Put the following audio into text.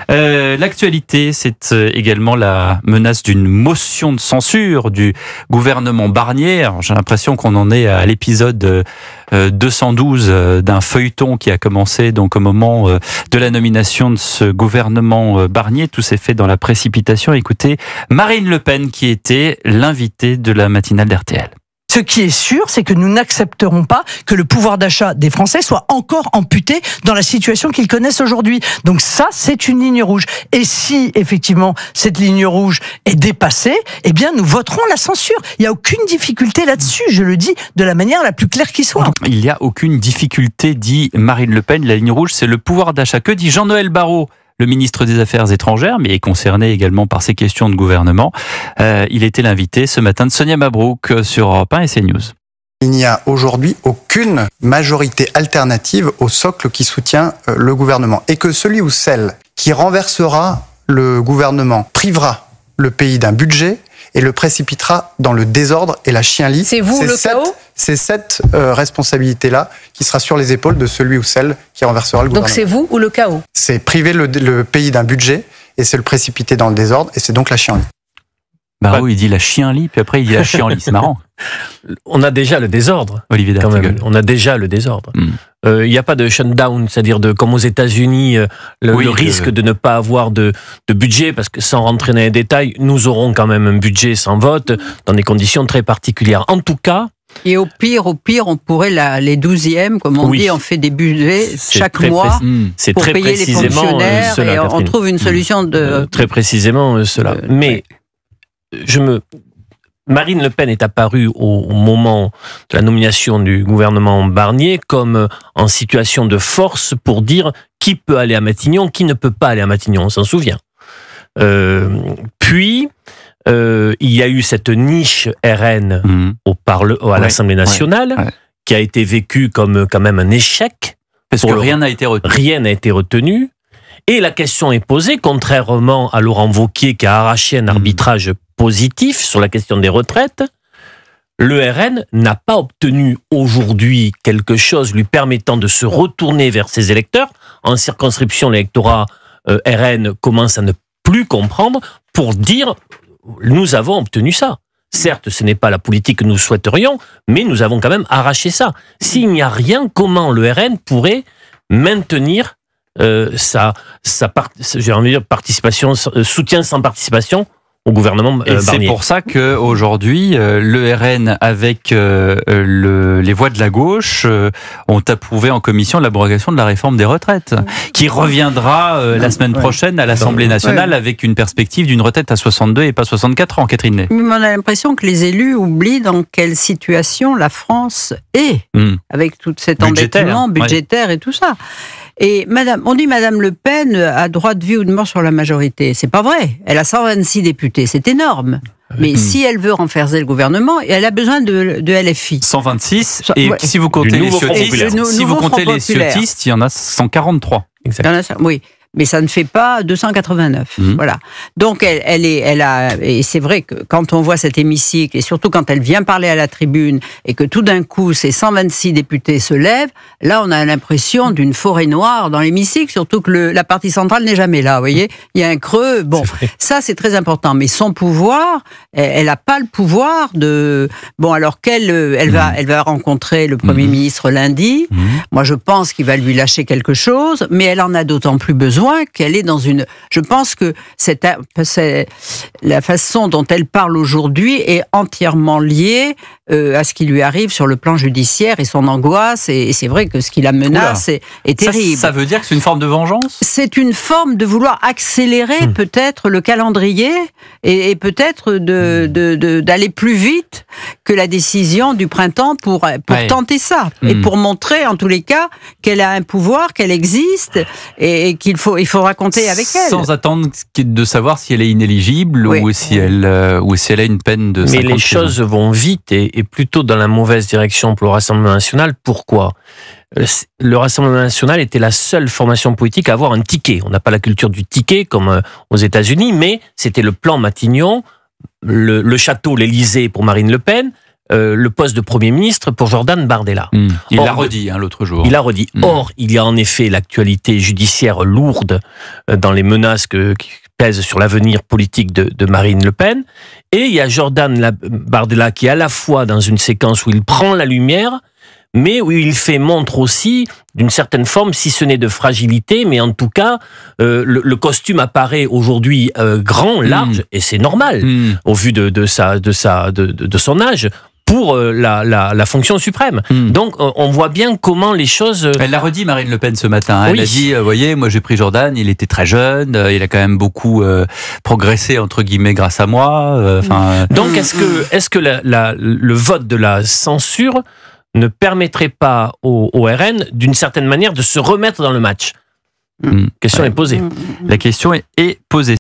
L'actualité, c'est également la menace d'une motion de censure du gouvernement Barnier. Alors, j'ai l'impression qu'on en est à l'épisode 212 d'un feuilleton qui a commencé donc au moment de la nomination de ce gouvernement Barnier. Tout s'est fait dans la précipitation. Écoutez, Marine Le Pen qui était l'invitée de la matinale d'RTL. Ce qui est sûr, c'est que nous n'accepterons pas que le pouvoir d'achat des Français soit encore amputé dans la situation qu'ils connaissent aujourd'hui. Donc ça, c'est une ligne rouge. Et si, effectivement, cette ligne rouge est dépassée, eh bien, nous voterons la censure. Il n'y a aucune difficulté là-dessus, je le dis de la manière la plus claire qui soit. Il n'y a aucune difficulté, dit Marine Le Pen. La ligne rouge, c'est le pouvoir d'achat. Que dit Jean-Noël Barrot, le ministre des Affaires étrangères, mais est concerné également par ces questions de gouvernement. Il était l'invité ce matin de Sonia Mabrouk sur Europe 1 et CNews. Il n'y a aujourd'hui aucune majorité alternative au socle qui soutient le gouvernement. Et que celui ou celle qui renversera le gouvernement privera le pays d'un budget et le précipitera dans le désordre et la chienlit. C'est vous le chaos ? C'est cette responsabilité-là qui sera sur les épaules de celui ou celle qui renversera le gouvernement. Donc c'est vous ou le chaos ? C'est priver le pays d'un budget et c'est le précipiter dans le désordre et c'est donc la chienlit. Barrot, il dit la chienlit, puis après il dit la chienlit. C'est marrant. On a déjà le désordre. Olivier D'Artigol. On a déjà le désordre. Il n'y a pas de shutdown, c'est-à-dire comme aux États-Unis, le risque de ne pas avoir de budget, parce que sans rentrer dans les détails, nous aurons quand même un budget sans vote, dans des conditions très particulières. En tout cas. Et au pire, on pourrait les 12e, comme on dit, on fait des budgets chaque mois pour très payer les fonctionnaires cela, et on trouve une solution de... Très précisément cela. Mais Marine Le Pen est apparue au moment de la nomination du gouvernement Barnier comme en situation de force pour dire qui peut aller à Matignon, qui ne peut pas aller à Matignon, on s'en souvient. Puis, il y a eu cette niche RN à l'Assemblée nationale qui a été vécue comme quand même un échec. Parce que rien n'a été retenu. Rien n'a été retenu. Et la question est posée, contrairement à Laurent Wauquiez qui a arraché un arbitrage positif sur la question des retraites, le RN n'a pas obtenu aujourd'hui quelque chose lui permettant de se retourner vers ses électeurs. En circonscription, l'électorat RN commence à ne plus comprendre pour dire « nous avons obtenu ça ». Certes, ce n'est pas la politique que nous souhaiterions, mais nous avons quand même arraché ça. S'il n'y a rien, comment le RN pourrait maintenir sa participation, soutien sans participation au gouvernement Barnier. Et c'est pour ça qu'aujourd'hui, le RN avec les voix de la gauche ont approuvé en commission l'abrogation de la réforme des retraites, qui reviendra la semaine prochaine à l'Assemblée nationale avec une perspective d'une retraite à 62 et pas 64 ans, Catherine Ney. Mais on a l'impression que les élus oublient dans quelle situation la France est, avec tout cet endettement budgétaire et tout ça. Et on dit Madame Le Pen a droit de vie ou de mort sur la majorité. C'est pas vrai. Elle a 126 députés. C'est énorme. Mais si elle veut renverser le gouvernement, elle a besoin de LFI. 126. Et si vous comptez les ciotistes, il y en a 143. Exact. Oui. Mais ça ne fait pas 289. Voilà. Donc et c'est vrai que quand on voit cet hémicycle, et surtout quand elle vient parler à la tribune, et que tout d'un coup ces 126 députés se lèvent, là on a l'impression d'une forêt noire dans l'hémicycle, surtout que la partie centrale n'est jamais là, vous voyez. Il y a un creux. Bon, ça c'est très important. Mais son pouvoir, elle n'a pas le pouvoir de... Bon, alors elle va rencontrer le Premier ministre lundi. Moi je pense qu'il va lui lâcher quelque chose, mais elle en a d'autant plus besoin qu'elle est dans une... Je pense que la façon dont elle parle aujourd'hui est entièrement liée à ce qui lui arrive sur le plan judiciaire et son angoisse. Et c'est vrai que ce qui la menace est terrible. Ça veut dire que c'est une forme de vengeance ? C'est une forme de vouloir accélérer peut-être le calendrier et peut-être d'aller plus vite que la décision du printemps pour tenter ça. Et pour montrer en tous les cas qu'elle a un pouvoir, qu'elle existe et qu'il faut raconter avec elle. Sans attendre de savoir si elle est inéligible ou si elle a une peine de 50 ans. Mais les choses vont vite et plutôt dans la mauvaise direction pour le Rassemblement national. Pourquoi ? Le Rassemblement national était la seule formation politique à avoir un ticket. On n'a pas la culture du ticket comme aux États-Unis, mais c'était le plan Matignon, le château, l'Élysée pour Marine Le Pen, le poste de Premier ministre pour Jordan Bardella. Il l'a redit l'autre jour. Il l'a redit. Or, il y a en effet l'actualité judiciaire lourde dans les menaces qui pèsent sur l'avenir politique de Marine Le Pen. Et il y a Jordan Bardella qui est à la fois dans une séquence où il prend la lumière, mais où il fait montre aussi d'une certaine forme, si ce n'est de fragilité, mais en tout cas, le costume apparaît aujourd'hui grand, large, et c'est normal, au vu de son âge, pour la fonction suprême. Donc, on voit bien comment les choses... Elle l'a redit, Marine Le Pen, ce matin. Elle a dit, voyez, moi j'ai pris Jordan, il était très jeune, il a quand même beaucoup progressé, entre guillemets, grâce à moi. Donc, est-ce que le vote de la censure ne permettrait pas au RN, d'une certaine manière, de se remettre dans le match? Question est posée. La question est posée.